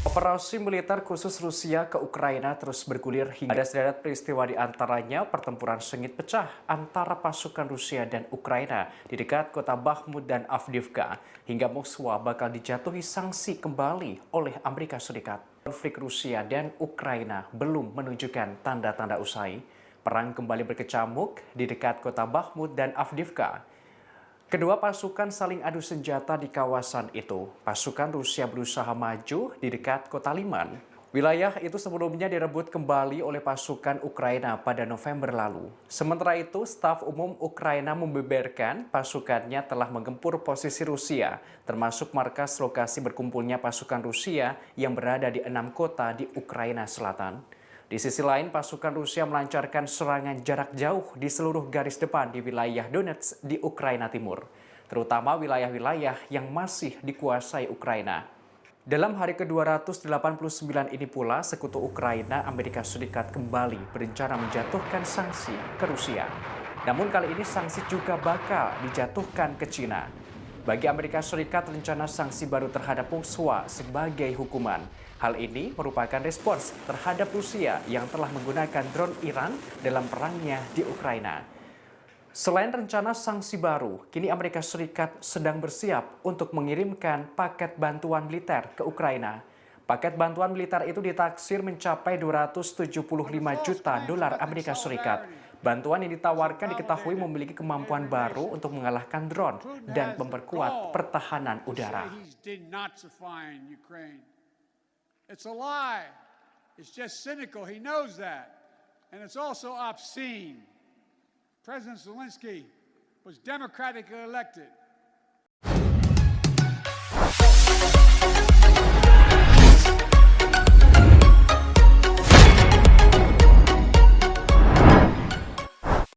Operasi militer khusus Rusia ke Ukraina terus bergulir hingga ada sederet peristiwa di antaranya pertempuran sengit pecah antara pasukan Rusia dan Ukraina di dekat kota Bakhmut dan Avdiivka hingga Moskwa bakal dijatuhi sanksi kembali oleh Amerika Serikat. Konflik Rusia dan Ukraina belum menunjukkan tanda-tanda usai. Perang kembali berkecamuk di dekat kota Bakhmut dan Avdiivka. Kedua pasukan saling adu senjata di kawasan itu. Pasukan Rusia berusaha maju di dekat kota Liman. Wilayah itu sebelumnya direbut kembali oleh pasukan Ukraina pada November lalu. Sementara itu, staf umum Ukraina membeberkan pasukannya telah menggempur posisi Rusia, termasuk markas lokasi berkumpulnya pasukan Rusia yang berada di 6 kota di Ukraina Selatan. Di sisi lain, pasukan Rusia melancarkan serangan jarak jauh di seluruh garis depan di wilayah Donetsk di Ukraina Timur, terutama wilayah-wilayah yang masih dikuasai Ukraina. Dalam hari ke-289 ini pula, sekutu Ukraina, Amerika Serikat kembali berencana menjatuhkan sanksi ke Rusia. Namun kali ini sanksi juga bakal dijatuhkan ke China. Bagi Amerika Serikat, rencana sanksi baru terhadap Moskwa sebagai hukuman. Hal ini merupakan respons terhadap Rusia yang telah menggunakan drone Iran dalam perangnya di Ukraina. Selain rencana sanksi baru, kini Amerika Serikat sedang bersiap untuk mengirimkan paket bantuan militer ke Ukraina. Paket bantuan militer itu ditaksir mencapai 275 juta dolar Amerika Serikat. Bantuan yang ditawarkan diketahui memiliki kemampuan baru untuk mengalahkan drone dan memperkuat pertahanan udara. It's a lie. It's just cynical. He knows that. And it's also obscene. President Zelensky was democratically elected.